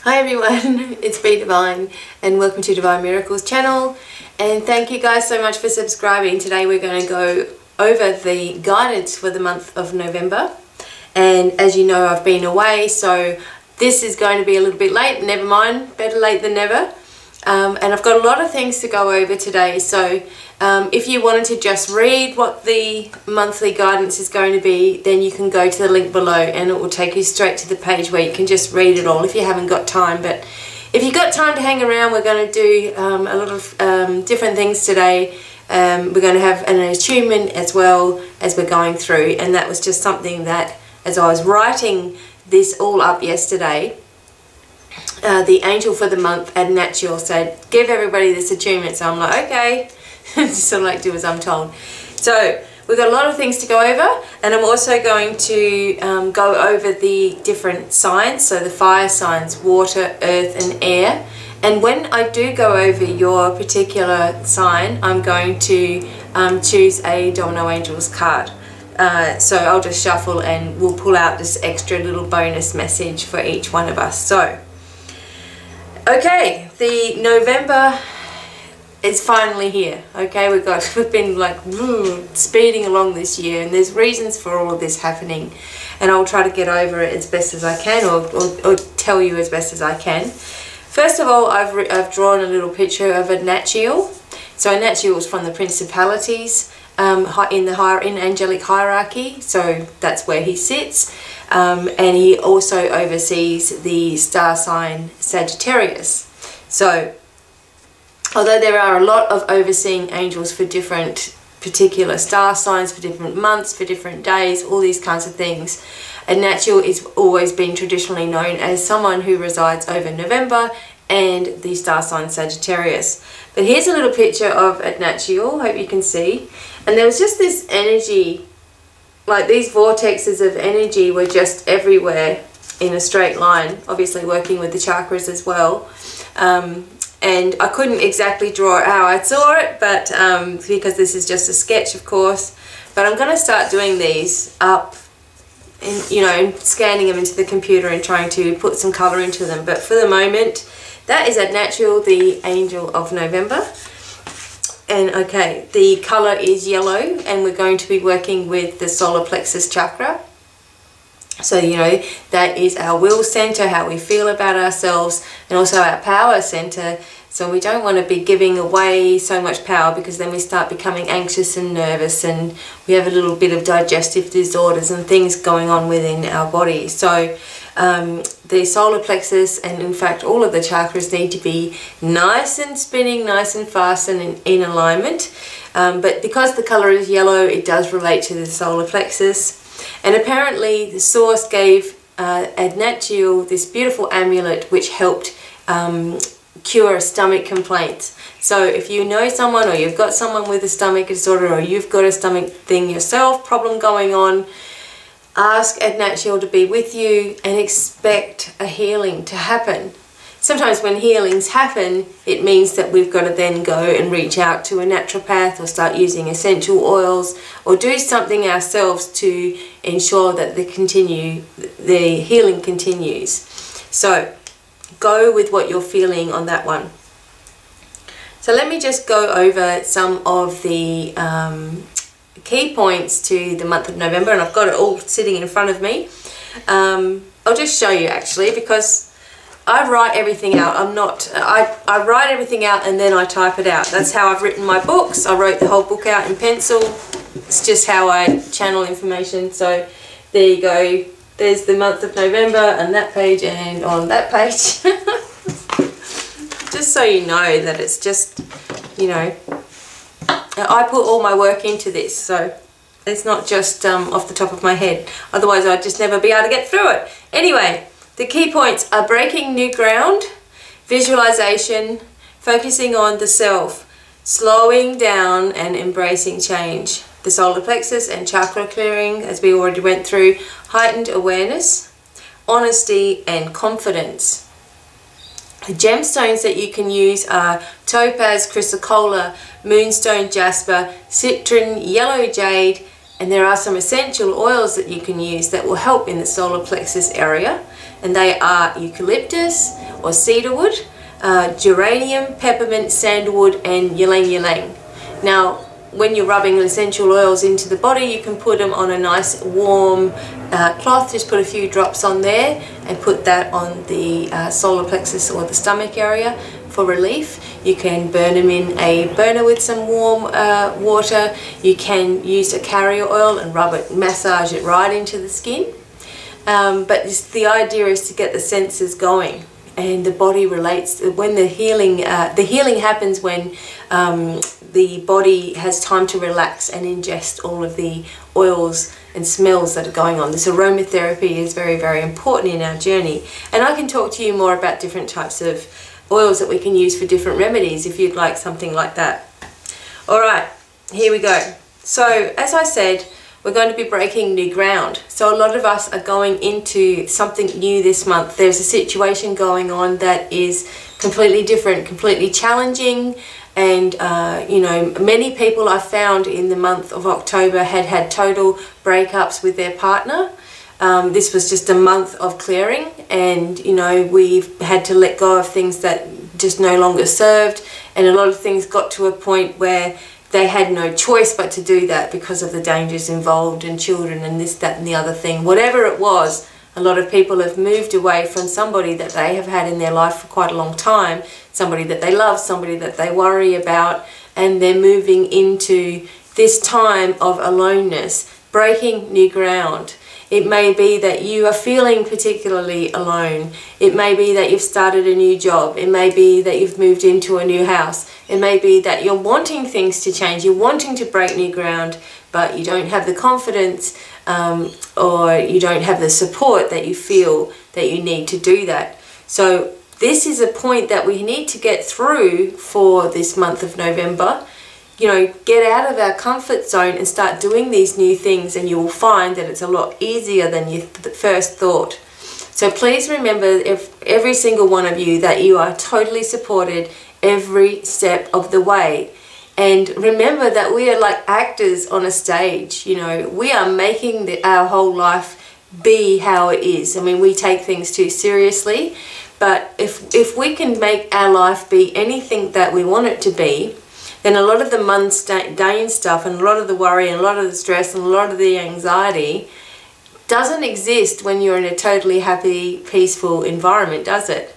Hi everyone, it's BDevine and welcome to Divine Miracles channel, and thank you guys so much for subscribing. Today we're going to go over the guidance for the month of November, and as you know I've been away, so this is going to be a little bit late. Never mind, better late than never. And I've got a lot of things to go over today, so if you wanted to just read what the monthly guidance is going to be, then you can go to the link below and it will take you straight to the page where you can just read it all if you haven't got time. But if you've got time to hang around, we're going to do a lot of different things today. We're going to have an attunement as well as we're going through, and that was just something that, as I was writing this all up yesterday, the angel for the month at Natural said, give everybody this attunement. So I'm like, okay, just sort of like do as I'm told. So we've got a lot of things to go over, and I'm also going to go over the different signs, so the fire signs, water, earth and air. And when I do go over your particular sign, I'm going to choose a Domino Angels card. So I'll just shuffle and we'll pull out this extra little bonus message for each one of us. So okay, the November is finally here. Okay, we've been like speeding along this year, and there's reasons for all of this happening, and I'll try to get over it as best as I can, or tell you as best as I can. First of all, I've drawn a little picture of a Natural. So a Natural is from the principalities in angelic hierarchy, so that's where he sits. And he also oversees the star sign Sagittarius. So although there are a lot of overseeing angels for different particular star signs, for different months, for different days, all these kinds of things, a Natural is always been traditionally known as someone who resides over November and the star sign Sagittarius. But here's a little picture of a Natural, hope you can see. And there was just this energy, like these vortexes of energy were just everywhere in a straight line, obviously working with the chakras as well. And I couldn't exactly draw it how I saw it, but because this is just a sketch, of course. But I'm going to start doing these up, and and scanning them into the computer and trying to put some colour into them. But for the moment, that is a Natural, the angel of November. And okay, the colour is yellow, and we're going to be working with the solar plexus chakra. So that is our will centre, how we feel about ourselves, and also our power centre. So we don't want to be giving away so much power, because then we start becoming anxious and nervous, and we have a little bit of digestive disorders and things going on within our body. So the solar plexus, and in fact all of the chakras, need to be nice and spinning, nice and fast and in alignment. But because the colour is yellow, it does relate to the solar plexus. And apparently the source gave a Natural this beautiful amulet which helped cure stomach complaints. So if you know someone, or you've got someone with a stomach disorder, or you've got a stomach thing yourself, problem going on, ask a Natural to be with you and expect a healing to happen. Sometimes when healings happen, it means that we've got to then go and reach out to a naturopath, or start using essential oils, or do something ourselves to ensure that the healing continues. So go with what you're feeling on that one. So let me just go over some of the key points to the month of November, and I've got it all sitting in front of me. I'll just show you actually, because I write everything out. I write everything out and then I type it out. That's how I've written my books. I wrote the whole book out in pencil. It's just how I channel information. So there you go. There's the month of November on that page and on that page. Just so you know that it's just, I put all my work into this, so it's not just off the top of my head. Otherwise I'd just never be able to get through it. Anyway, the key points are breaking new ground, visualization, focusing on the self, slowing down and embracing change, the solar plexus and chakra clearing, as we already went through, heightened awareness, honesty and confidence. The gemstones that you can use are topaz, chrysocolla, moonstone jasper, citron, yellow jade, and there are some essential oils that you can use that will help in the solar plexus area. and they are eucalyptus or cedarwood, geranium, peppermint, sandalwood, and ylang ylang. Now, when you're rubbing essential oils into the body, you can put them on a nice warm cloth. Just put a few drops on there and put that on the solar plexus or the stomach area for relief. You can burn them in a burner with some warm water. You can use a carrier oil and rub it, massage it right into the skin. But the idea is to get the senses going, and the body relates. When the healing happens when the body has time to relax and ingest all of the oils and smells that are going on. This aromatherapy is very, very important in our journey. And I can talk to you more about different types of oils that we can use for different remedies if you'd like something like that. Alright, here we go. So, as I said, we're going to be breaking new ground. So a lot of us are going into something new this month. There's a situation going on that is completely different, completely challenging, and you know, many people I found in the month of October had total breakups with their partner. This was just a month of clearing, and you know, we've had to let go of things that just no longer served, and a lot of things got to a point where they had no choice but to do that because of the dangers involved and children and this, that and the other thing. Whatever it was, a lot of people have moved away from somebody that they have had in their life for quite a long time, somebody that they love, somebody that they worry about, and they're moving into this time of aloneness, breaking new ground. It may be that you are feeling particularly alone. It may be that you've started a new job. It may be that you've moved into a new house. It may be that you're wanting things to change. You're wanting to break new ground, but you don't have the confidence or you don't have the support that you feel that you need to do that. So this is a point that we need to get through for this month of November. You know, get out of our comfort zone and start doing these new things, and you will find that it's a lot easier than you first thought. So please remember, every single one of you, that you are totally supported every step of the way. And remember that we are like actors on a stage. You know, we are making our whole life be how it is. I mean, we take things too seriously, but if we can make our life be anything that we want it to be, then a lot of the mundane stuff and a lot of the worry and a lot of the stress and a lot of the anxiety doesn't exist when you're in a totally happy, peaceful environment, does it?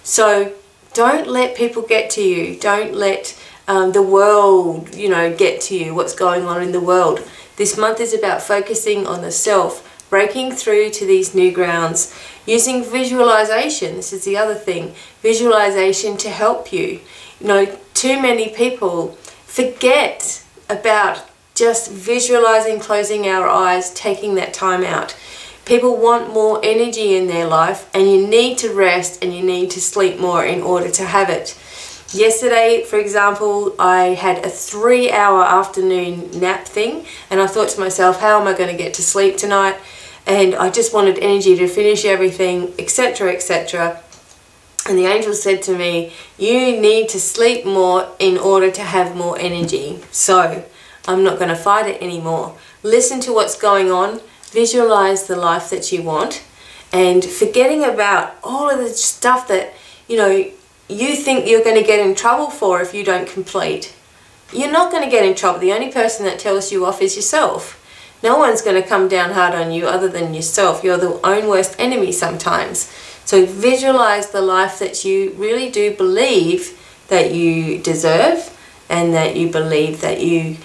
So don't let people get to you. Don't let the world, you know, get to you, what's going on in the world. This month is about focusing on the self, breaking through to these new grounds, using visualization. This is the other thing. Visualization to help you. You know, too many people forget about just visualizing, closing our eyes, taking that time out. People want more energy in their life, and you need to rest and you need to sleep more in order to have it. Yesterday, for example, I had a 3-hour afternoon nap thing, and I thought to myself, how am I going to get to sleep tonight? And I just wanted energy to finish everything, etc., etc. And the angel said to me, you need to sleep more in order to have more energy. So I'm not going to fight it anymore. Listen to what's going on. Visualize the life that you want. And forgetting about all of the stuff that, you know, you think you're going to get in trouble for if you don't complete. You're not going to get in trouble. The only person that tells you off is yourself. No one's going to come down hard on you other than yourself. You're the own worst enemy sometimes. So visualize the life that you really do believe that you deserve, and that you believe that you,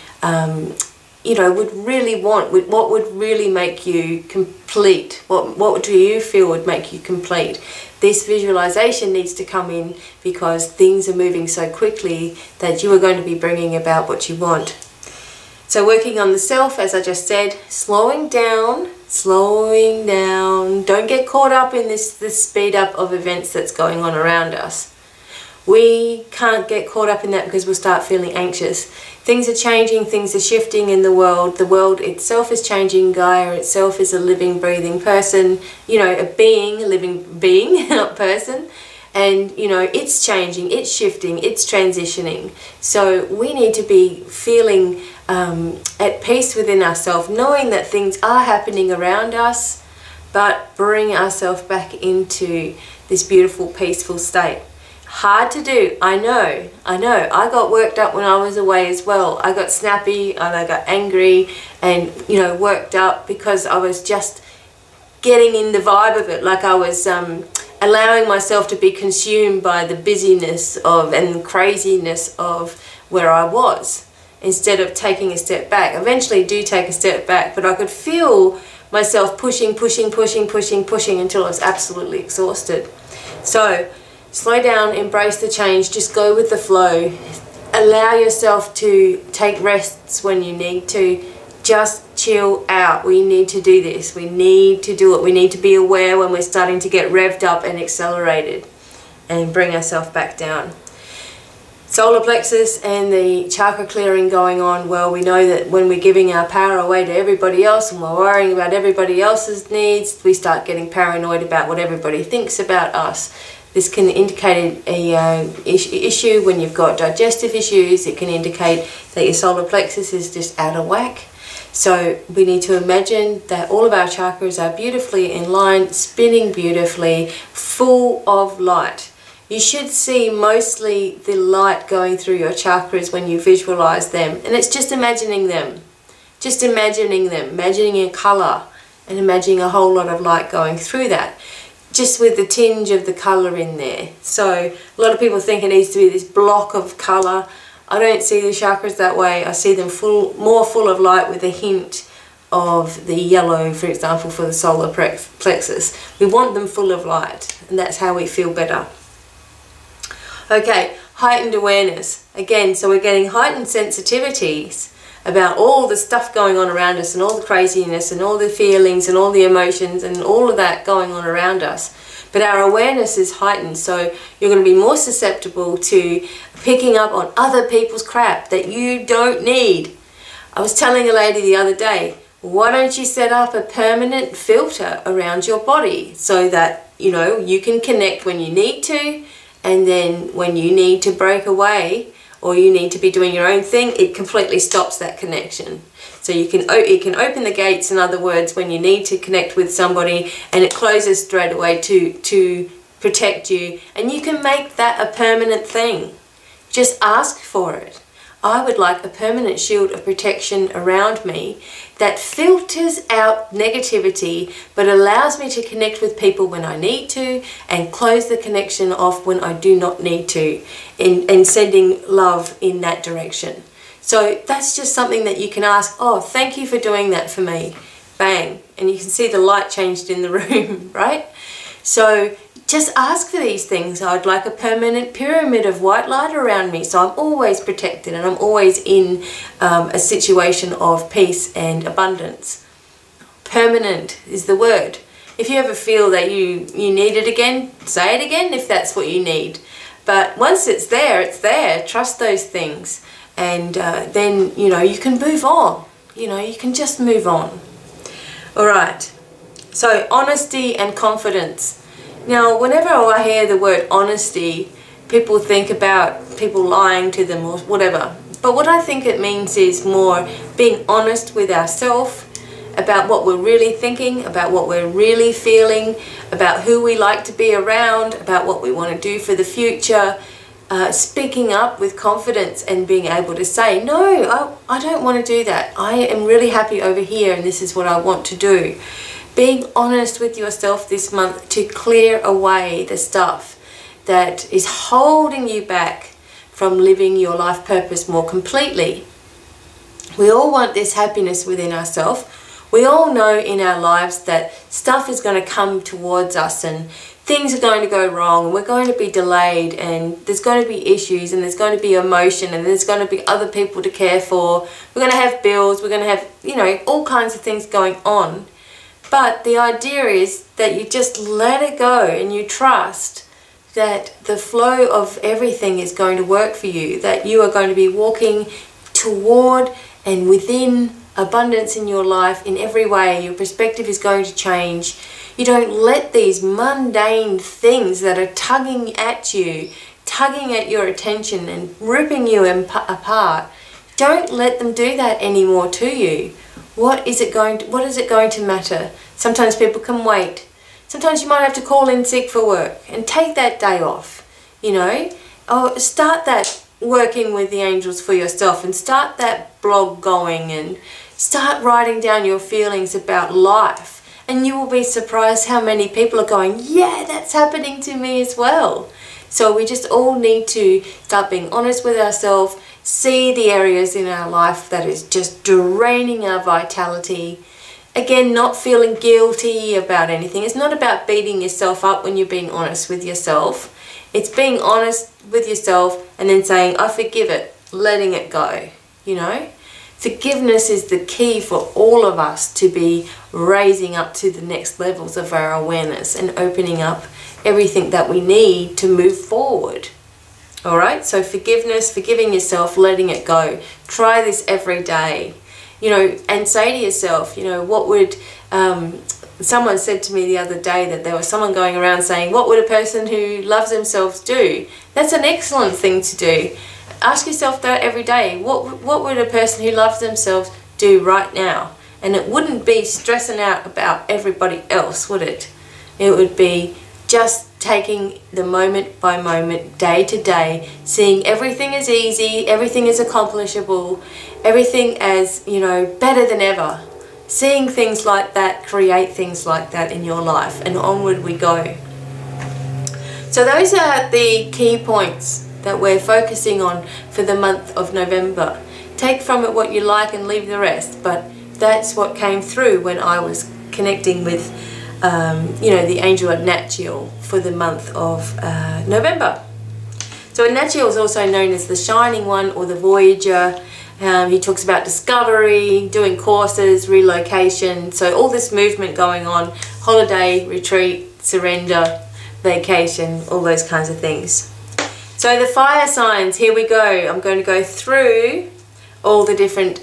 you know, would really want. What would really make you complete? What do you feel would make you complete? This visualization needs to come in because things are moving so quickly that you are going to be bringing about what you want. So working on the self, as I just said, slowing down. Don't get caught up in this speed up of events that's going on around us. We can't get caught up in that because we'll start feeling anxious. Things are changing, things are shifting in the world. The world itself is changing. Gaia itself is a living, breathing person, you know, a being, a living being, not person. And, you know, it's changing, it's shifting, it's transitioning. So we need to be feeling at peace within ourselves, knowing that things are happening around us, but bring ourselves back into this beautiful, peaceful state. Hard to do, I know. I got worked up when I was away as well. I got snappy and I got angry and, you know, worked up because I was just getting in the vibe of it. Like I was allowing myself to be consumed by the busyness of and the craziness of where I was, instead of taking a step back. Eventually do take a step back, but I could feel myself pushing until I was absolutely exhausted. So slow down, embrace the change, just go with the flow. Allow yourself to take rests when you need to. Just chill out. We need to do this. We need to do it. We need to be aware when we're starting to get revved up and accelerated, and bring ourselves back down. Solar plexus and the chakra clearing going on. Well, we know that when we're giving our power away to everybody else and we're worrying about everybody else's needs, we start getting paranoid about what everybody thinks about us. This can indicate a issue when you've got digestive issues. It can indicate that your solar plexus is just out of whack. So we need to imagine that all of our chakras are beautifully in line, spinning beautifully, full of light. You should see mostly the light going through your chakras when you visualize them. And it's just imagining them. Just imagining them. Imagining a color and imagining a whole lot of light going through that, just with the tinge of the color in there. So a lot of people think it needs to be this block of color. I don't see the chakras that way. I see them more full of light with a hint of the yellow, for example, for the solar plexus. We want them full of light, and that's how we feel better. Okay, heightened awareness. Again, so we're getting heightened sensitivities about all the stuff going on around us, and all the craziness and all the feelings and all the emotions and all of that going on around us. But our awareness is heightened, so you're going to be more susceptible to picking up on other people's crap that you don't need. I was telling a lady the other day, why don't you set up a permanent filter around your body so that, you know, you can connect when you need to, and then when you need to break away or you need to be doing your own thing, it completely stops that connection. So it can open the gates, in other words, when you need to connect with somebody, and it closes straight away to protect you, and you can make that a permanent thing. Just ask for it. I would like a permanent shield of protection around me that filters out negativity but allows me to connect with people when I need to, and close the connection off when I do not need to, and sending love in that direction. So that's just something that you can ask. Oh, thank you for doing that for me. Bang. And you can see the light changed in the room, right? So just ask for these things. I'd like a permanent pyramid of white light around me, so I'm always protected and I'm always in a situation of peace and abundance. Permanent is the word. If you ever feel that you need it again, say it again if that's what you need. But once it's there, it's there. Trust those things. And then, you know, you can move on. You know, you can just move on. All right. So honesty and confidence. Now, whenever I hear the word honesty, people think about people lying to them or whatever. But what I think it means is more being honest with ourselves about what we're really thinking, about what we're really feeling, about who we like to be around, about what we want to do for the future. Speaking up with confidence and being able to say, no, I don't want to do that. I am really happy over here and this is what I want to do. Being honest with yourself this month to clear away the stuff that is holding you back from living your life purpose more completely. We all want this happiness within ourselves. We all know in our lives that stuff is going to come towards us and things are going to go wrong and we're going to be delayed and there's going to be issues and there's going to be emotion and there's going to be other people to care for. We're going to have bills, we're going to have, you know, all kinds of things going on. But the idea is that you just let it go and you trust that the flow of everything is going to work for you, that you are going to be walking toward and within abundance in your life in every way. Your perspective is going to change. You don't let these mundane things that are tugging at you, tugging at your attention and ripping you apart, don't let them do that anymore to you. what is it going to matter? Sometimes people can wait. Sometimes you might have to call in sick for work and take that day off, you know. Or start that working with the angels for yourself and start that blog going and start writing down your feelings about life. And you will be surprised how many people are going, yeah, that's happening to me as well. So we just all need to start being honest with ourselves, see the areas in our life that is just draining our vitality. Again, not feeling guilty about anything. It's not about beating yourself up when you're being honest with yourself. It's being honest with yourself and then saying, I forgive it, letting it go, you know. Forgiveness is the key for all of us to be raising up to the next levels of our awareness and opening up everything that we need to move forward. All right, so forgiveness, forgiving yourself, letting it go. Try this every day, you know, and say to yourself, you know, what would, someone said to me the other day that there was someone going around saying, what would a person who loves themselves do? That's an excellent thing to do. Ask yourself that every day. What would a person who loves themselves do right now? And it wouldn't be stressing out about everybody else, would it? It would be just taking the moment by moment, day to day, seeing everything as easy, everything as accomplishable, everything as, you know, better than ever. Seeing things like that, create things like that in your life, and onward we go. So those are the key points that we're focusing on for the month of November. Take from it what you like and leave the rest, but that's what came through when I was connecting with you know, the angel Attunement for the month of November. So Attunement is also known as the Shining One or the Voyager. He talks about discovery, doing courses, relocation, so all this movement going on, holiday, retreat, surrender, vacation, all those kinds of things. So the fire signs, here we go. I'm going to go through all the different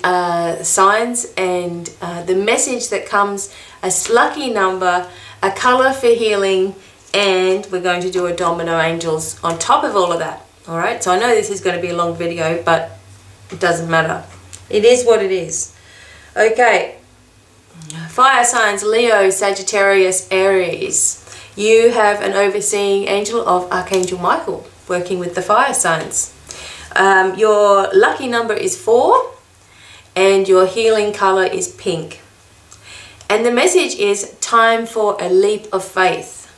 signs and the message that comes, a lucky number, a colour for healing, and we're going to do a domino angels on top of all of that. Alright, so I know this is going to be a long video, but it doesn't matter. It is what it is. Okay, fire signs, Leo, Sagittarius, Aries. You have an overseeing angel of Archangel Michael working with the fire signs. Your lucky number is 4 and your healing colour is pink. And the message is time for a leap of faith.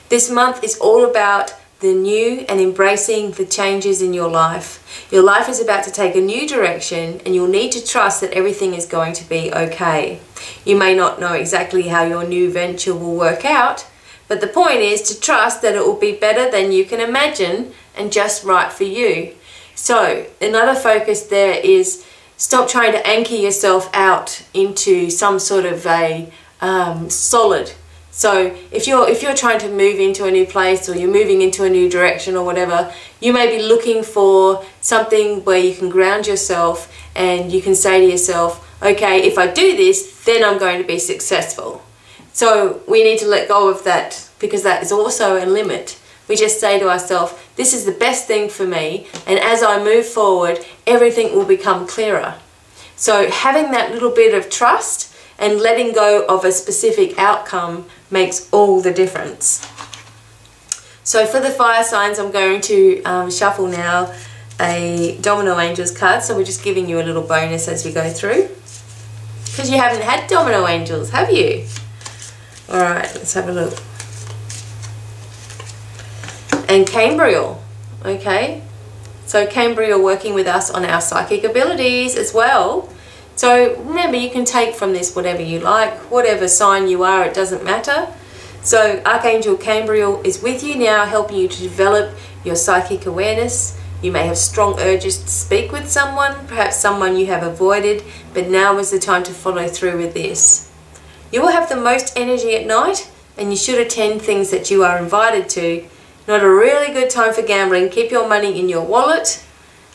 This month is all about the new and embracing the changes in your life. Your life is about to take a new direction and you'll need to trust that everything is going to be okay. You may not know exactly how your new venture will work out, but the point is to trust that it will be better than you can imagine and just right for you. So another focus there is stop trying to anchor yourself out into some sort of a solid. So if you're trying to move into a new place or you're moving into a new direction or whatever, you may be looking for something where you can ground yourself and you can say to yourself, okay, if I do this, then I'm going to be successful. So we need to let go of that because that is also a limit. We just say to ourselves, this is the best thing for me, and as I move forward, everything will become clearer. So having that little bit of trust and letting go of a specific outcome makes all the difference. So for the fire signs, I'm going to shuffle now a Domino Angels card. So we're just giving you a little bonus as we go through. Because you haven't had Domino Angels, have you? Alright, let's have a look. And Cambriel, okay? So Cambriel working with us on our psychic abilities as well. So remember, you can take from this whatever you like, whatever sign you are, it doesn't matter. So Archangel Cambriel is with you now, helping you to develop your psychic awareness. You may have strong urges to speak with someone, perhaps someone you have avoided, but now is the time to follow through with this. You will have the most energy at night, and you should attend things that you are invited to. Not a really good time for gambling. Keep your money in your wallet.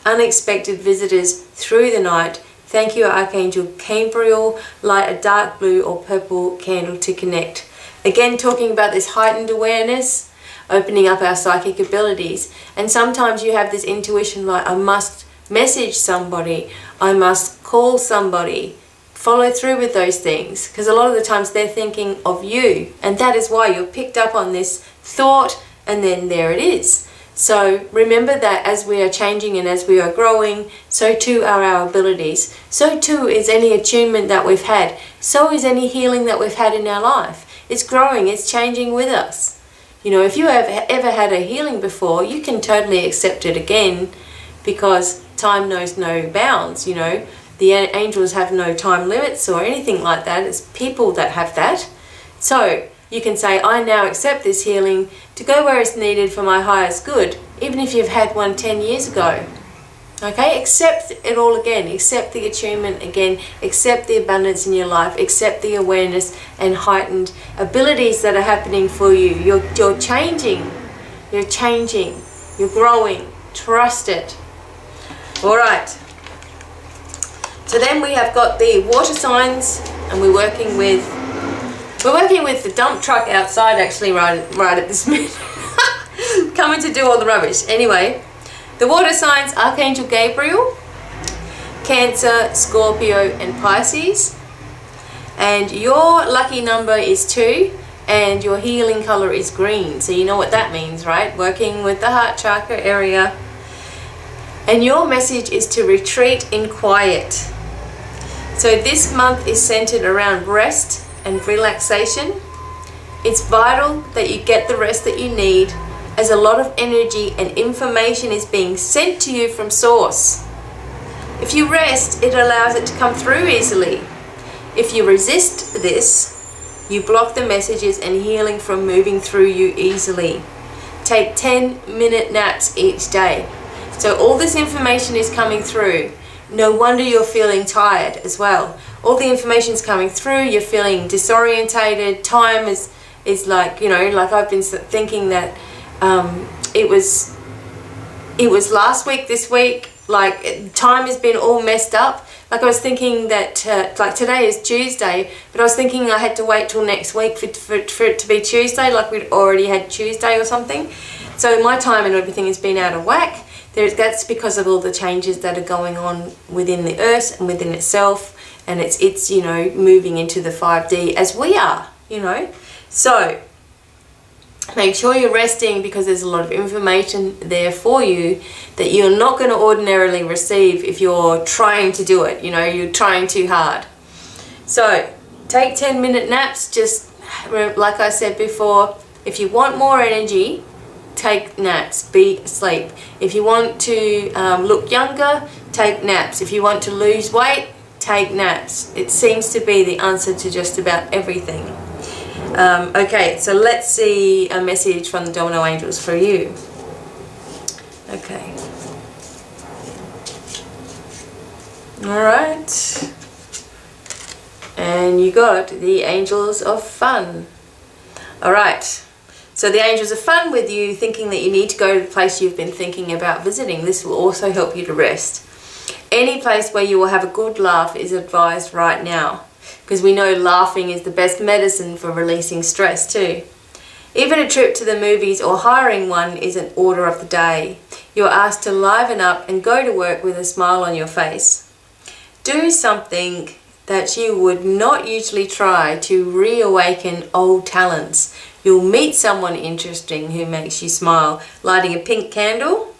Unexpected visitors through the night. Thank you, Archangel Cambriel. Light a dark blue or purple candle to connect. Again, talking about this heightened awareness, opening up our psychic abilities. And sometimes you have this intuition like, I must message somebody. I must call somebody follow through with those things, because a lot of the times they're thinking of you, and that is why you're picked up on this thought, and then there it is. So remember that as we are changing and as we are growing, so too are our abilities. So too is any attunement that we've had. So is any healing that we've had in our life. It's growing, it's changing with us. You know, if you have ever had a healing before, you can totally accept it again, because time knows no bounds, you know. The angels have no time limits or anything like that. It's people that have that. So you can say, I now accept this healing to go where it's needed for my highest good, even if you've had one 10 years ago. Okay, accept it all again. Accept the attunement again. Accept the abundance in your life. Accept the awareness and heightened abilities that are happening for you. You're changing. You're changing. You're growing. Trust it. All right. So then we have got the water signs, and we're working with the dump truck outside, actually, right at this minute. Coming to do all the rubbish. Anyway, the water signs: Archangel Gabriel, Cancer, Scorpio, and Pisces. And your lucky number is 2, and your healing color is green. So you know what that means, right? Working with the heart chakra area. And your message is to retreat in quiet. So this month is centered around rest and relaxation. It's vital that you get the rest that you need, as a lot of energy and information is being sent to you from source. If you rest, it allows it to come through easily. If you resist this, you block the messages and healing from moving through you easily. Take 10-minute naps each day. So all this information is coming through. No wonder you're feeling tired as well. All the information's coming through, you're feeling disorientated. Time is like, you know, like I've been thinking that it was last week, this week, like time has been all messed up. Like I was thinking that, like today is Tuesday, but I was thinking I had to wait till next week for it to be Tuesday, like we'd already had Tuesday or something. So my time and everything has been out of whack. That's because of all the changes that are going on within the earth and within itself, and it's you know, moving into the 5D as we are, you know. So make sure you're resting, because there's a lot of information there for you that you're not going to ordinarily receive if you're trying to do it, you know, you're trying too hard. So take 10-minute naps, just like I said before. If you want more energy, take naps, be asleep. If you want to look younger, take naps. If you want to lose weight, take naps. It seems to be the answer to just about everything. Okay, so let's see a message from the Domino Angels for you. Okay. Alright. And you got the Angels of Fun. Alright. So the angels are fun with you, thinking that you need to go to the place you've been thinking about visiting. This will also help you to rest. Any place where you will have a good laugh is advised right now, because we know laughing is the best medicine for releasing stress too. Even a trip to the movies or hiring one is an order of the day. You're asked to liven up and go to work with a smile on your face. Do something that you would not usually try to reawaken old talents. You'll meet someone interesting who makes you smile, lighting a pink candle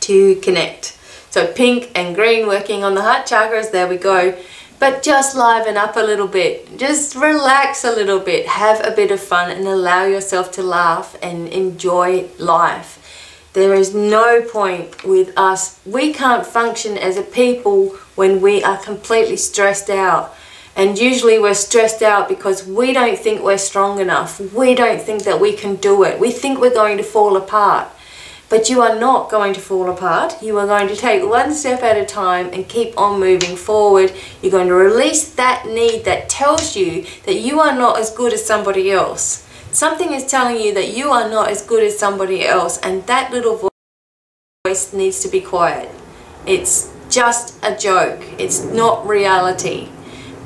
to connect. So pink and green working on the heart chakras, there we go. But just liven up a little bit, just relax a little bit, have a bit of fun and allow yourself to laugh and enjoy life. There is no point with us. We can't function as a people when we are completely stressed out. And usually we're stressed out because we don't think we're strong enough. We don't think that we can do it. We think we're going to fall apart. But you are not going to fall apart. You are going to take one step at a time and keep on moving forward. You're going to release that need that tells you that you are not as good as somebody else. Something is telling you that you are not as good as somebody else, and that little voice needs to be quiet. It's just a joke. It's not reality.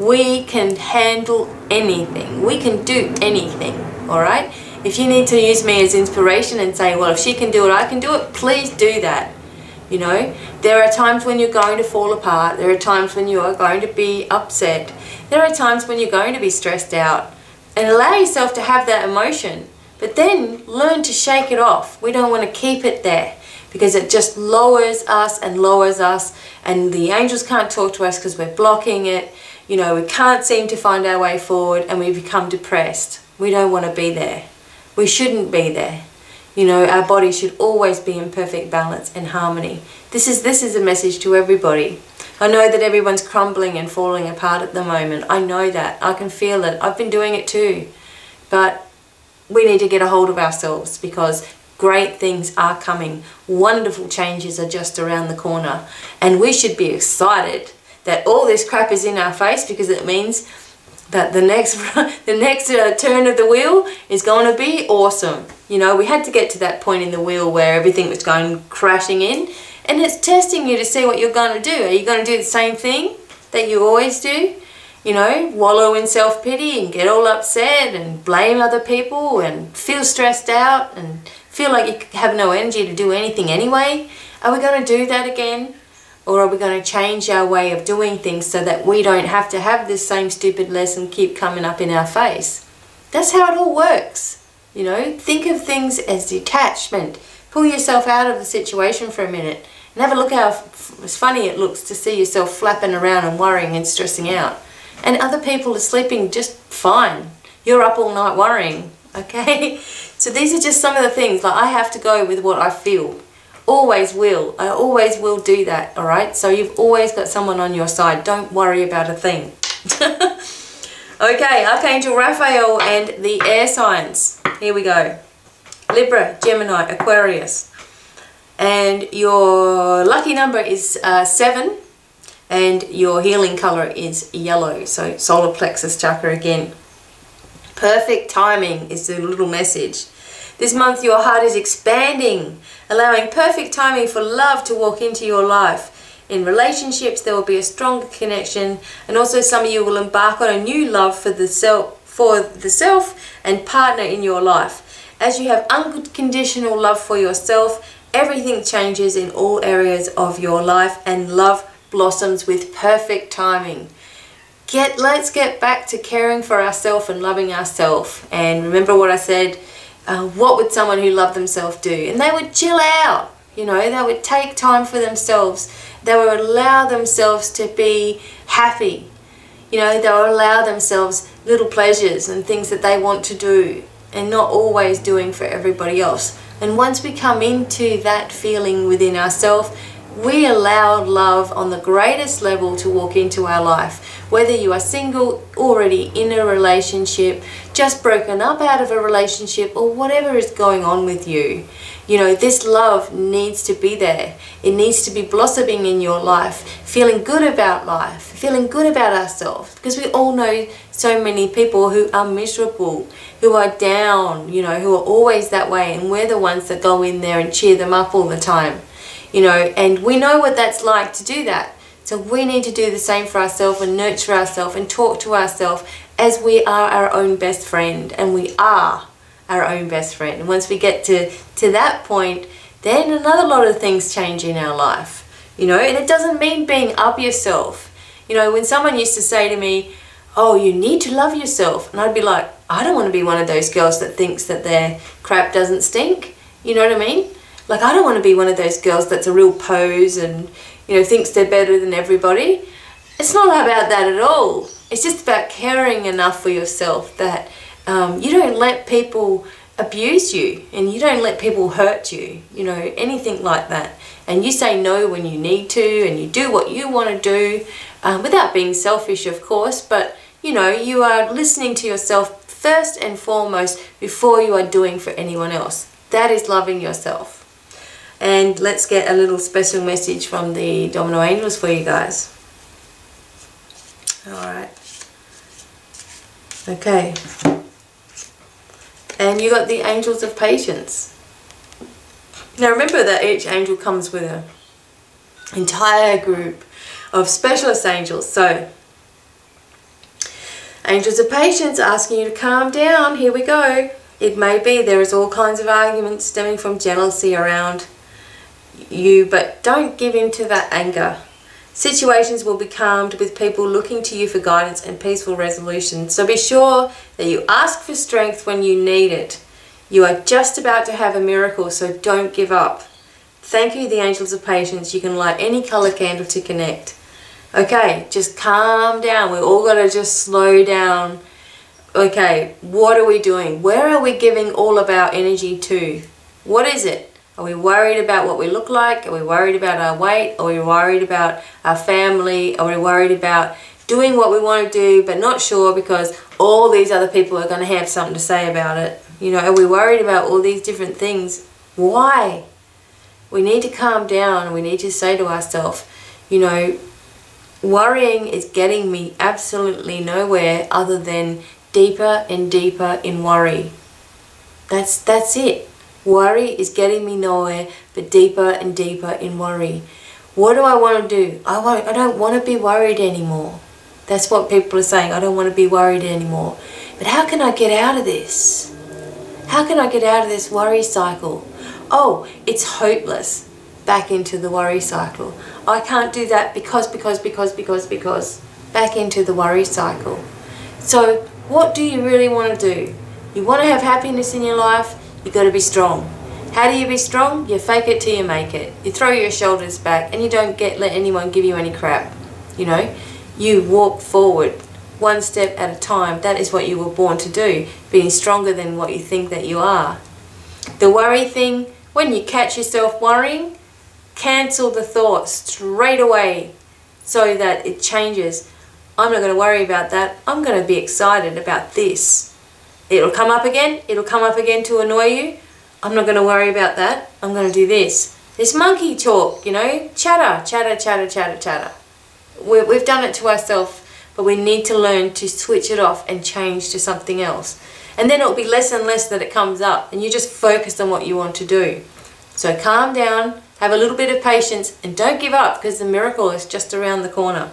We can handle anything. We can do anything, all right? If you need to use me as inspiration and say, well, if she can do it, I can do it, please do that. You know, there are times when you're going to fall apart. There are times when you are going to be upset. There are times when you're going to be stressed out. And allow yourself to have that emotion. But then learn to shake it off. We don't want to keep it there because it just lowers us and lowers us. And the angels can't talk to us because we're blocking it. You know, we can't seem to find our way forward and we become depressed. We don't want to be there. We shouldn't be there. You know, our body should always be in perfect balance and harmony. This is a message to everybody. I know that everyone's crumbling and falling apart at the moment. I know that. I can feel it. I've been doing it too. But we need to get a hold of ourselves because great things are coming. Wonderful changes are just around the corner. And we should be excited that all this crap is in our face because it means that the next turn of the wheel is going to be awesome. You know, we had to get to that point in the wheel where everything was going crashing in, and it's testing you to see what you're going to do. Are you going to do the same thing that you always do? You know, wallow in self-pity and get all upset and blame other people and feel stressed out and feel like you have no energy to do anything anyway? Are we going to do that again? Or are we going to change our way of doing things so that we don't have to have this same stupid lesson keep coming up in our face? That's how it all works. You know, think of things as detachment. Pull yourself out of the situation for a minute and have a look how funny it looks to see yourself flapping around and worrying and stressing out. And other people are sleeping just fine. You're up all night worrying, okay? So these are just some of the things. Like, I have to go with what I feel. Always will. I always will do that, alright? So you've always got someone on your side. Don't worry about a thing. Okay, Archangel Raphael and the air signs. Here we go. Libra, Gemini, Aquarius. And your lucky number is 7. And your healing color is yellow. So solar plexus chakra again. Perfect timing is the little message. This month your heart is expanding, allowing perfect timing for love to walk into your life. In relationships there will be a stronger connection, and also some of you will embark on a new love for the self and partner in your life. As you have unconditional love for yourself, everything changes in all areas of your life and love blossoms with perfect timing. Let's get back to caring for ourselves and loving ourselves. And remember what I said, what would someone who loved themselves do? And they would chill out, you know, they would take time for themselves. They would allow themselves to be happy. You know, they would allow themselves little pleasures and things that they want to do and not always doing for everybody else. And once we come into that feeling within ourselves, we allow love on the greatest level to walk into our life. Whether you are single, already in a relationship, just broken up out of a relationship, or whatever is going on with you, you know, this love needs to be there. It needs to be blossoming in your life, feeling good about life, feeling good about ourselves. Because we all know so many people who are miserable, who are down, you know, who are always that way. And we're the ones that go in there and cheer them up all the time. You know, and we know what that's like to do that. So we need to do the same for ourselves and nurture ourselves and talk to ourselves as we are our own best friend. And we are our own best friend. And once we get to that point, then another lot of things change in our life. You know, and it doesn't mean being up yourself. You know, when someone used to say to me, oh, you need to love yourself. And I'd be like, I don't want to be one of those girls that thinks that their crap doesn't stink. You know what I mean? Like, I don't want to be one of those girls that's a real pose and, you know, thinks they're better than everybody. It's not about that at all. It's just about caring enough for yourself that you don't let people abuse you and you don't let people hurt you, you know, anything like that. And you say no when you need to and you do what you want to do without being selfish, of course, but, you know, you are listening to yourself first and foremost before you are doing for anyone else. That is loving yourself. And let's get a little special message from the Domino Angels for you guys. Alright. Okay. And you got the Angels of Patience. Now remember that each angel comes with an entire group of specialist angels. So, Angels of Patience asking you to calm down. Here we go. It may be there is all kinds of arguments stemming from jealousy around you, but don't give in to that anger. Situations will be calmed with people looking to you for guidance and peaceful resolution. So be sure that you ask for strength when you need it. You are just about to have a miracle, so don't give up. Thank you, the angels of patience. You can light any color candle to connect. Okay, just calm down. We all got to just slow down. Okay, what are we doing? Where are we giving all of our energy to? What is it? Are we worried about what we look like? Are we worried about our weight? Are we worried about our family? Are we worried about doing what we want to do but not sure because all these other people are going to have something to say about it? You know, are we worried about all these different things? Why? We need to calm down. We need to say to ourselves, you know, worrying is getting me absolutely nowhere other than deeper and deeper in worry. That's it. Worry is getting me nowhere but deeper and deeper in worry. What do I want to do? I don't want to be worried anymore. That's what people are saying. I don't want to be worried anymore. But how can I get out of this? How can I get out of this worry cycle? Oh, it's hopeless. Back into the worry cycle. I can't do that because. Back into the worry cycle. So what do you really want to do? You want to have happiness in your life? You've got to be strong. How do you be strong? You fake it till you make it. You throw your shoulders back and you don't let anyone give you any crap. You know, you walk forward one step at a time. That is what you were born to do, being stronger than what you think that you are. The worry thing, when you catch yourself worrying, cancel the thought straight away so that it changes. I'm not going to worry about that. I'm going to be excited about this. It'll come up again. It'll come up again to annoy you. I'm not going to worry about that. I'm going to do this. This monkey talk, you know, chatter. We've done it to ourselves, but we need to learn to switch it off and change to something else. And then it'll be less and less that it comes up, and you just focus on what you want to do. So calm down, have a little bit of patience, and don't give up because the miracle is just around the corner.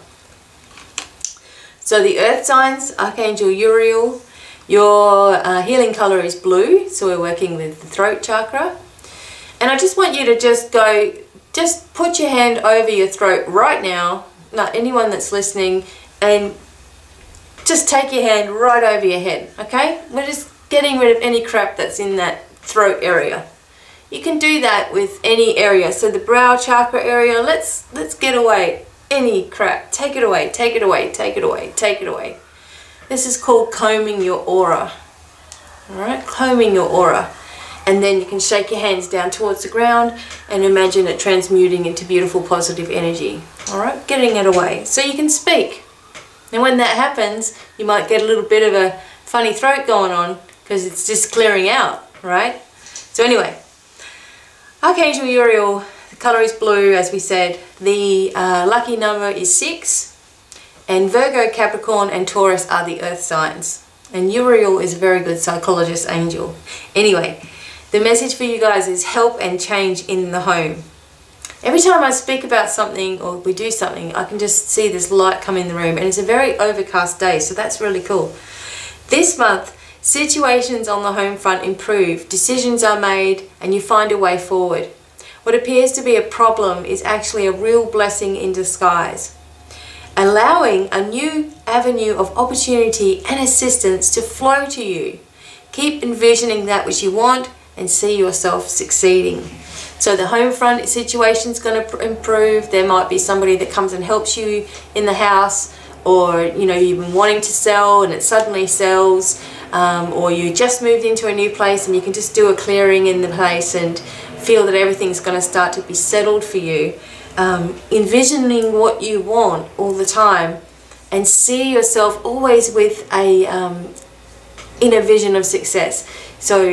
So the earth signs, Archangel Uriel. Your healing color is blue, so we're working with the throat chakra. And I just want you to just put your hand over your throat right now, not anyone that's listening, and just take your hand right over your head, okay? We're just getting rid of any crap that's in that throat area. You can do that with any area. So the brow chakra area, let's get away any crap. Take it away, take it away, take it away, take it away. This is called combing your aura. Alright, combing your aura. And then you can shake your hands down towards the ground and imagine it transmuting into beautiful positive energy. Alright, getting it away. So you can speak. And when that happens, you might get a little bit of a funny throat going on because it's just clearing out, right? So anyway, Archangel Uriel, the color is blue as we said. The lucky number is 6. And Virgo, Capricorn and Taurus are the earth signs. And Uriel is a very good psychologist angel. Anyway, the message for you guys is help and change in the home. Every time I speak about something or we do something, I can just see this light come in the room. And it's a very overcast day, so that's really cool. This month, situations on the home front improve, decisions are made, and you find a way forward. What appears to be a problem is actually a real blessing in disguise, allowing a new avenue of opportunity and assistance to flow to you. Keep envisioning that which you want and see yourself succeeding. So the home front situation is going to improve. There might be somebody that comes and helps you in the house, or you know, you've been wanting to sell and it suddenly sells, or you just moved into a new place and you can just do a clearing in the place and feel that everything's going to start to be settled for you. Envisioning what you want all the time and see yourself always with a inner vision of success. So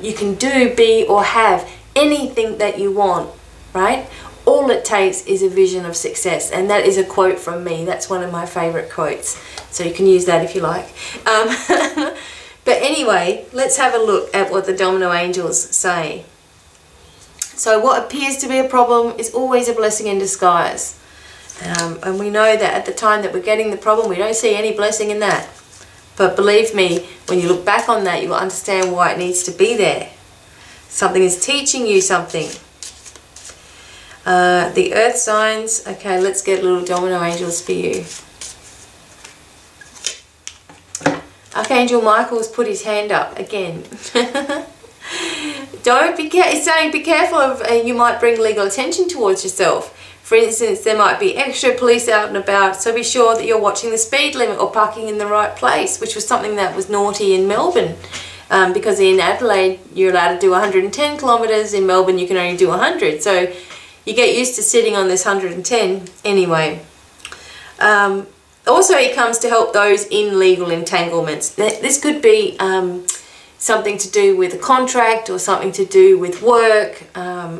you can do, be or have anything that you want, right? All it takes is a vision of success, and that is a quote from me. That's one of my favorite quotes, so you can use that if you like. But anyway, let's have a look at what the domino angels say. So what appears to be a problem is always a blessing in disguise. And we know that at the time that we're getting the problem, we don't see any blessing in that. But believe me, when you look back on that, you will understand why it needs to be there. Something is teaching you something. The earth signs. Okay, let's get little domino angels for you. Archangel Michael's put his hand up again. He's saying be careful of, you might bring legal attention towards yourself. For instance, there might be extra police out and about, so be sure that you're watching the speed limit or parking in the right place, which was something that was naughty in Melbourne. Because in Adelaide, you're allowed to do 110 kilometres, in Melbourne you can only do 100. So you get used to sitting on this 110 anyway. Also, he comes to help those in legal entanglements. This could be something to do with a contract, or something to do with work,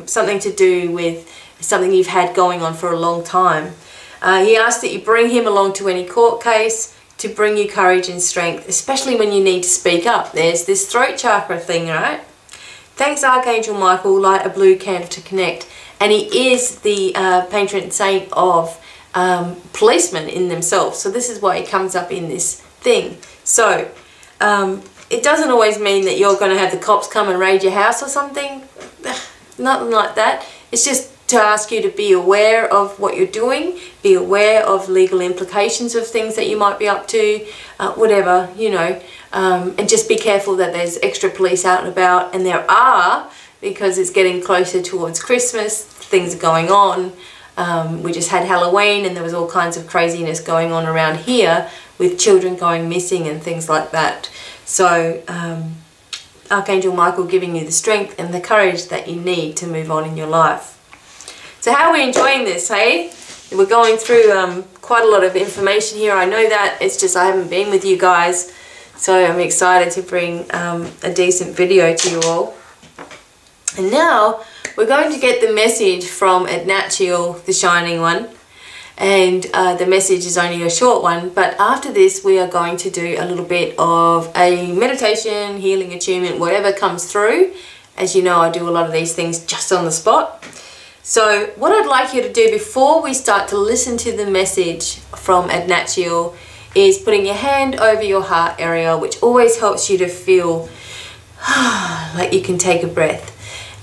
something to do with something you've had going on for a long time. He asks that you bring him along to any court case to bring you courage and strength, especially when you need to speak up. There's this throat chakra thing, right? Thanks, Archangel Michael. Light a blue candle to connect. And he is the patron saint of policemen in themselves. So this is why he comes up in this thing. So it doesn't always mean that you're going to have the cops come and raid your house or something. Nothing like that. It's just to ask you to be aware of what you're doing, be aware of legal implications of things that you might be up to, whatever, you know, and just be careful that there's extra police out and about, and there are, because it's getting closer towards Christmas, things are going on. We just had Halloween and there was all kinds of craziness going on around here with children going missing and things like that. So Archangel Michael giving you the strength and the courage that you need to move on in your life. So how are we enjoying this, hey? We're going through quite a lot of information here. I know that. It's just I haven't been with you guys. So I'm excited to bring a decent video to you all. And now we're going to get the message from Attunement, the Shining One. And the message is only a short one. But after this, we are going to do a little bit of a meditation, healing, attunement, whatever comes through. As you know, I do a lot of these things just on the spot. So what I'd like you to do before we start to listen to the message from Attunement is putting your hand over your heart area, which always helps you to feel like you can take a breath.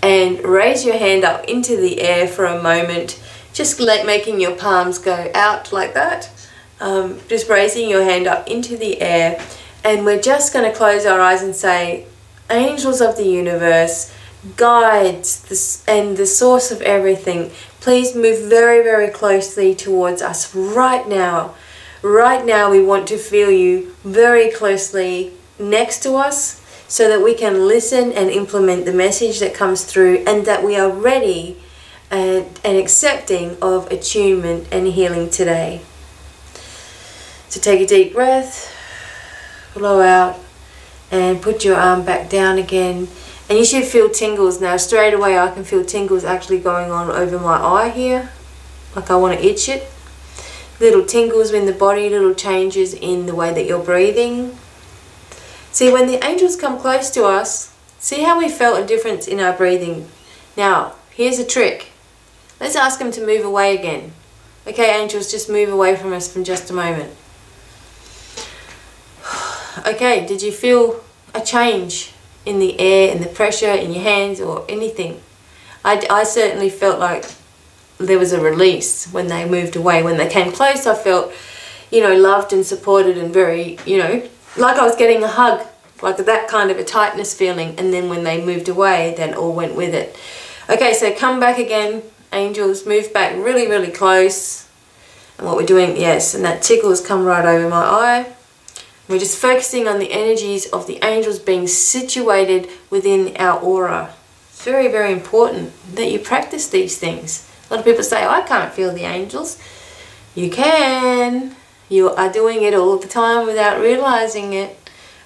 And raise your hand up into the air for a moment, just like making your palms go out like that. Just raising your hand up into the air. And we're just going to close our eyes and say, angels of the universe, guides and the source of everything, please move very, very closely towards us right now. Right now we want to feel you very closely next to us so that we can listen and implement the message that comes through, and that we are ready and accepting of attunement and healing today. So take a deep breath, blow out, and put your arm back down again. And you should feel tingles now. Straight away I can feel tingles actually going on over my eye here. Like I want to itch it. Little tingles in the body, little changes in the way that you're breathing. See, when the angels come close to us, see how we felt a difference in our breathing. Now, here's a trick. Let's ask them to move away again. Okay, angels, just move away from us for just a moment. Okay, did you feel a change in the air, in the pressure, in your hands, or anything? I certainly felt like there was a release when they moved away. When they came close, I felt, you know, loved and supported and very, you know, like I was getting a hug, like that kind of a tightness feeling. And then when they moved away, then all went with it. Okay, so come back again, angels, move back really, really close. And what we're doing, yes, and that tickle has come right over my eye. We're just focusing on the energies of the angels being situated within our aura. It's very, very important that you practice these things. A lot of people say, oh, I can't feel the angels. You can. You are doing it all the time without realizing it.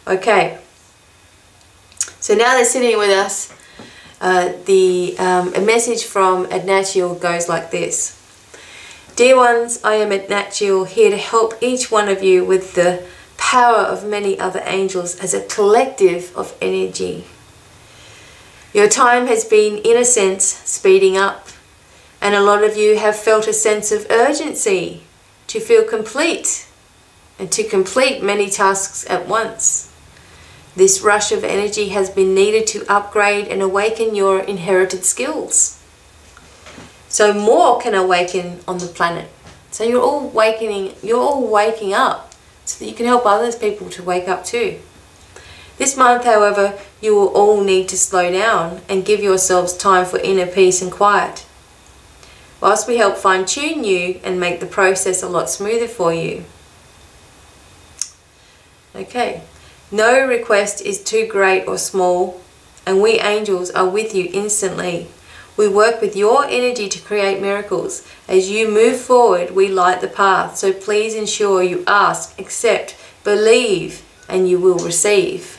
Okay. So now they're sitting with us. A message from Attunement goes like this. Dear ones, I am Attunement, here to help each one of you with the power of many other angels as a collective of energy. Your time has been, in a sense, speeding up, and a lot of you have felt a sense of urgency to feel complete and to complete many tasks at once. This rush of energy has been needed to upgrade and awaken your inherited skills. so more can awaken on the planet. So you're all waking up so that you can help others people to wake up too. This month, however, you will all need to slow down and give yourselves time for inner peace and quiet, whilst we help fine-tune you and make the process a lot smoother for you. Okay, no request is too great or small, and we angels are with you instantly. We work with your energy to create miracles. As you move forward, we light the path. So please ensure you ask, accept, believe, and you will receive.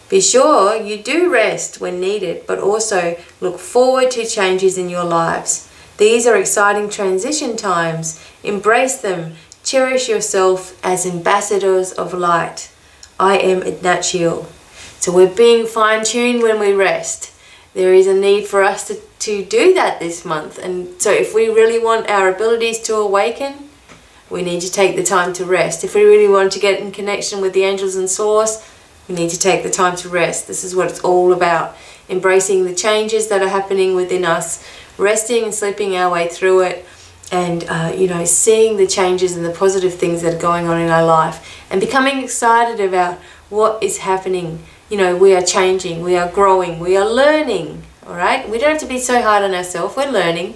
Be sure you do rest when needed, but also look forward to changes in your lives. These are exciting transition times. Embrace them. Cherish yourself as ambassadors of light. I am Attunement. So we're being fine-tuned when we rest. There is a need for us to do that this month. And so if we really want our abilities to awaken, we need to take the time to rest. If we really want to get in connection with the angels and source, we need to take the time to rest. This is what it's all about. Embracing the changes that are happening within us, resting and sleeping our way through it, and seeing the changes and the positive things that are going on in our life, and becoming excited about what is happening. We are changing, we are growing, we are learning, all right? We don't have to be so hard on ourselves, we're learning,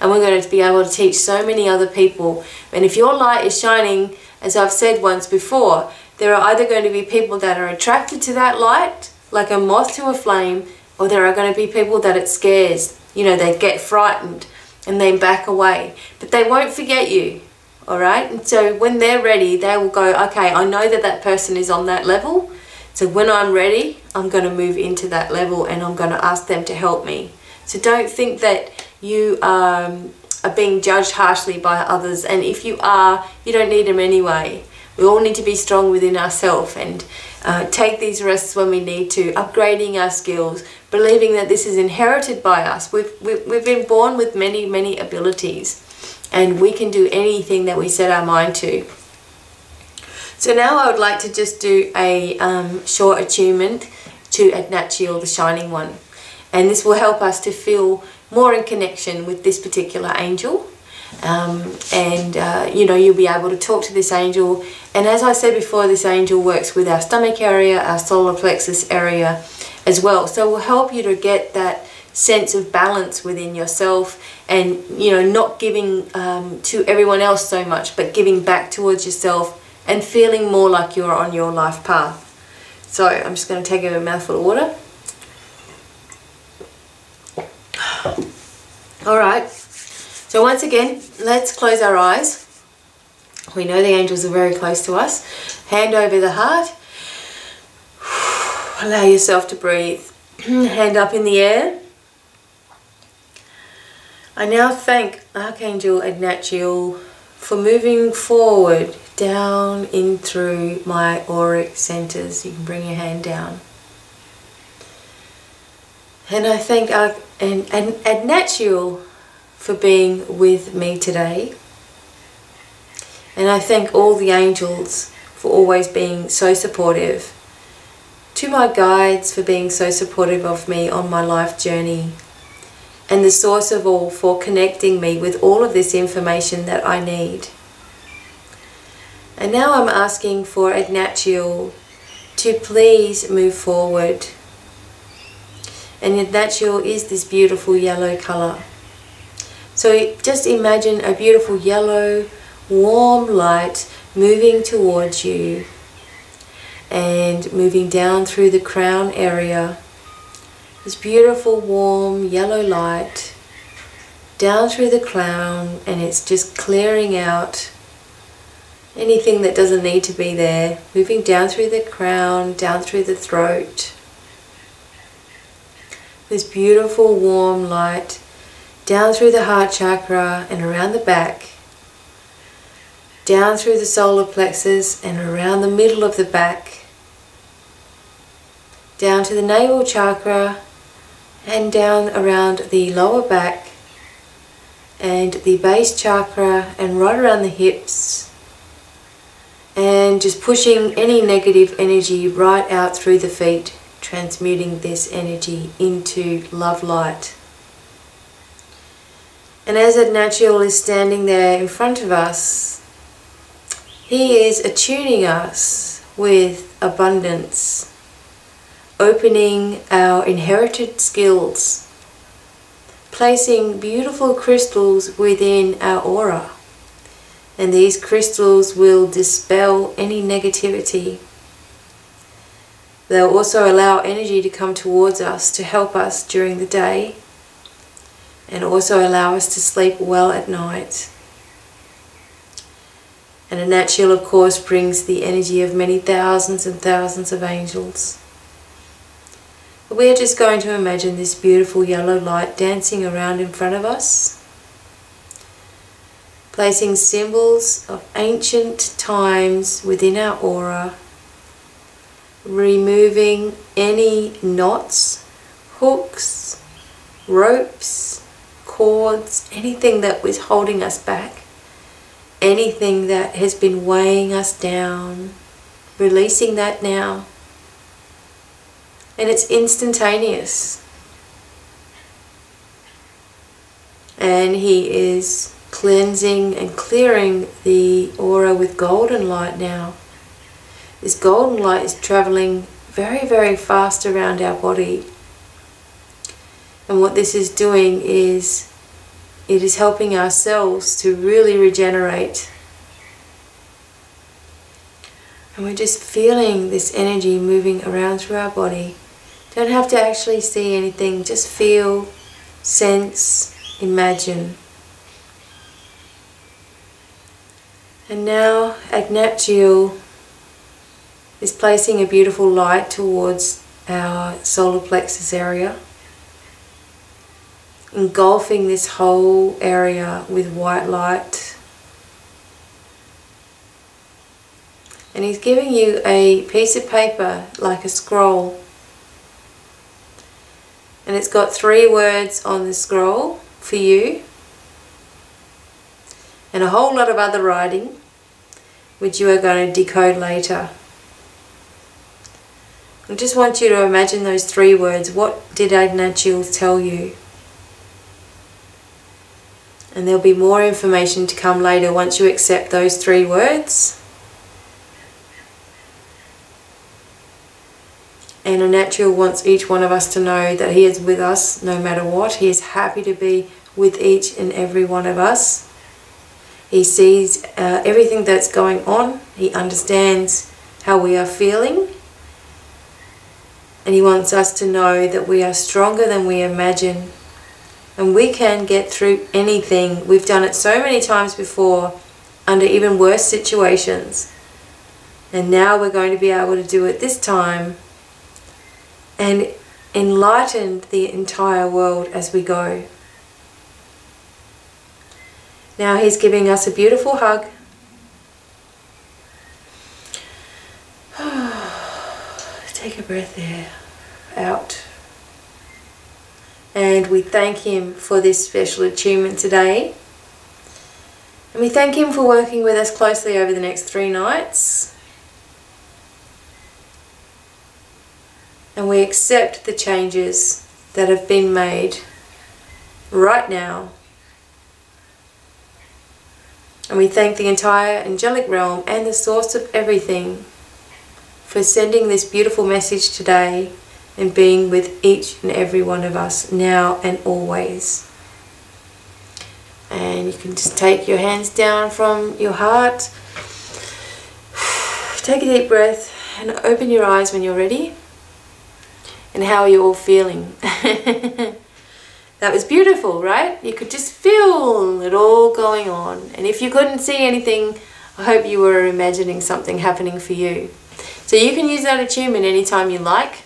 and we're going to be able to teach so many other people. And if your light is shining, as I've said once before, there are either going to be people that are attracted to that light, like a moth to a flame, or there are going to be people that it scares. They get frightened and they back away, but they won't forget you, all right? And so when they're ready, they will go, okay, I know that that person is on that level, so when I'm ready, I'm going to move into that level and I'm going to ask them to help me. So don't think that you are being judged harshly by others, and if you are, you don't need them anyway. We all need to be strong within ourselves and take these rests when we need to, upgrading our skills, believing that this is inherited by us. We've been born with many, many abilities, and we can do anything that we set our mind to. So now I would like to just do a short attunement to Attunement, the Shining One. And this will help us to feel more in connection with this particular angel. You'll be able to talk to this angel. And as I said before, this angel works with our stomach area, our solar plexus area as well. So it will help you to get that sense of balance within yourself, and not giving to everyone else so much, but giving back towards yourself and feeling more like you're on your life path. So I'm just going to take a mouthful of water. Alright, so once again, let's close our eyes. We know the angels are very close to us. Hand over the heart. Allow yourself to breathe. Hand up in the air. I now thank Archangel Attunement for moving forward down in through my auric centers. You can bring your hand down. And I thank Attunement for being with me today. And I thank all the angels for always being so supportive. To my guides for being so supportive of me on my life journey. And the source of all for connecting me with all of this information that I need. And now I'm asking for Attunement to please move forward. And Attunement is this beautiful yellow colour. So just imagine a beautiful yellow, warm light moving towards you and moving down through the crown area. This beautiful, warm, yellow light down through the crown, and it's just clearing out anything that doesn't need to be there. Moving down through the crown, down through the throat. This beautiful, warm light down through the heart chakra and around the back. Down through the solar plexus and around the middle of the back. Down to the navel chakra and down around the lower back and the base chakra and right around the hips, and just pushing any negative energy right out through the feet, transmuting this energy into love light. And as Attunement is standing there in front of us, he is attuning us with abundance, opening our inherited skills, placing beautiful crystals within our aura. And these crystals will dispel any negativity. They'll also allow energy to come towards us to help us during the day, and also allow us to sleep well at night. And Attunement, of course, brings the energy of many thousands and thousands of angels. But we are just going to imagine this beautiful yellow light dancing around in front of us, placing symbols of ancient times within our aura, removing any knots, hooks, ropes, cords, anything that was holding us back, anything that has been weighing us down, releasing that now. And it's instantaneous. And he is cleansing and clearing the aura with golden light now. This golden light is traveling very, very fast around our body. And what this is doing is, it is helping our cells to really regenerate. And we're just feeling this energy moving around through our body. Don't have to actually see anything, just feel, sense, imagine. And now Attunement is placing a beautiful light towards our solar plexus area, engulfing this whole area with white light. And he's giving you a piece of paper, like a scroll. And it's got 3 words on the scroll for you, and a whole lot of other writing, which you are going to decode later. I just want you to imagine those 3 words. What did Attunement tell you? And there'll be more information to come later once you accept those 3 words. And Attunement wants each one of us to know that he is with us no matter what. He is happy to be with each and every one of us. He sees everything that's going on. He understands how we are feeling. And he wants us to know that we are stronger than we imagine. And we can get through anything. We've done it so many times before, under even worse situations. And now we're going to be able to do it this time, and enlighten the entire world as we go. Now he's giving us a beautiful hug. Take a breath there, out. And we thank him for this special attunement today. And we thank him for working with us closely over the next 3 nights. And we accept the changes that have been made right now. And we thank the entire angelic realm and the source of everything for sending this beautiful message today and being with each and every one of us now and always. And you can just take your hands down from your heart. Take a deep breath and open your eyes when you're ready. And how are you all feeling? That was beautiful, right? You could just feel it all going on. And if you couldn't see anything, I hope you were imagining something happening for you. So you can use that attunement anytime you like.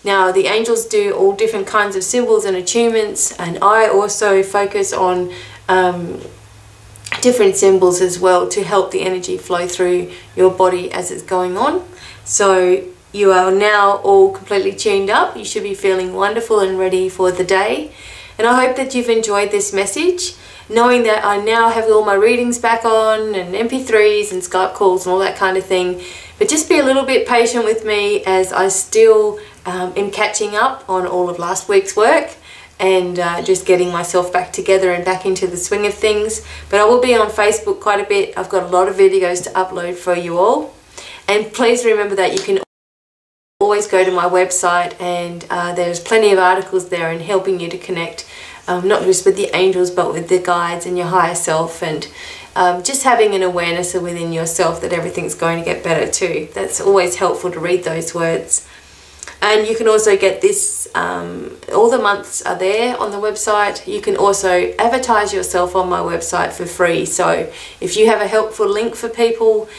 Now, the angels do all different kinds of symbols and attunements, and I also focus on different symbols as well to help the energy flow through your body as it's going on. So you are now all completely tuned up. You should be feeling wonderful and ready for the day. And I hope that you've enjoyed this message, knowing that I now have all my readings back on, and MP3s and Skype calls and all that kind of thing. But just be a little bit patient with me as I still am catching up on all of last week's work. and just getting myself back together and back into the swing of things. But I will be on Facebook quite a bit. I've got a lot of videos to upload for you all. And please remember that you can always go to my website, and there's plenty of articles there in helping you to connect not just with the angels but with the guides and your higher self, and just having an awareness within yourself that everything's going to get better too. That's always helpful to read those words. And you can also get this, all the months are there on the website. You can also advertise yourself on my website for free. So if you have a helpful link for people,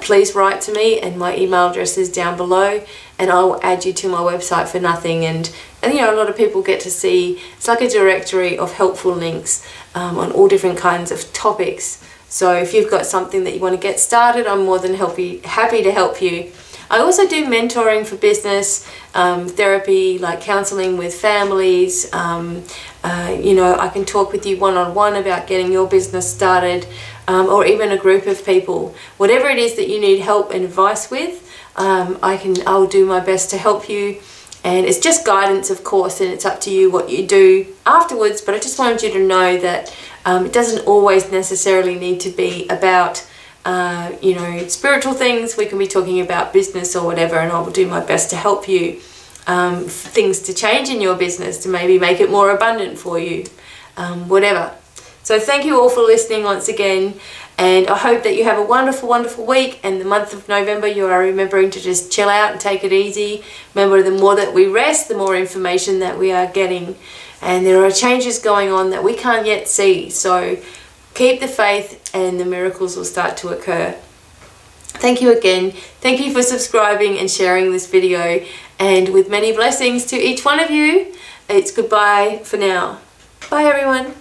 please write to me, and my email address is down below, and I will add you to my website for nothing. And you know, a lot of people get to see, it's like a directory of helpful links on all different kinds of topics. So if you've got something that you want to get started, I'm more than happy to help you. I also do mentoring for business, therapy, like counseling with families. You know, I can talk with you one-on-one about getting your business started, or even a group of people. Whatever it is that you need help and advice with, I'll do my best to help you. And it's just guidance, of course, and it's up to you what you do afterwards. But I just wanted you to know that it doesn't always necessarily need to be about you know, spiritual things. We can be talking about business or whatever, and I will do my best to help you things to change in your business, to maybe make it more abundant for you, whatever. So thank you all for listening once again, and I hope that you have a wonderful, wonderful week. And the month of November, you are remembering to just chill out and take it easy. Remember, the more that we rest, the more information that we are getting, and there are changes going on that we can't yet see. So keep the faith, and the miracles will start to occur. Thank you again. Thank you for subscribing and sharing this video. And with many blessings to each one of you, it's goodbye for now. Bye everyone.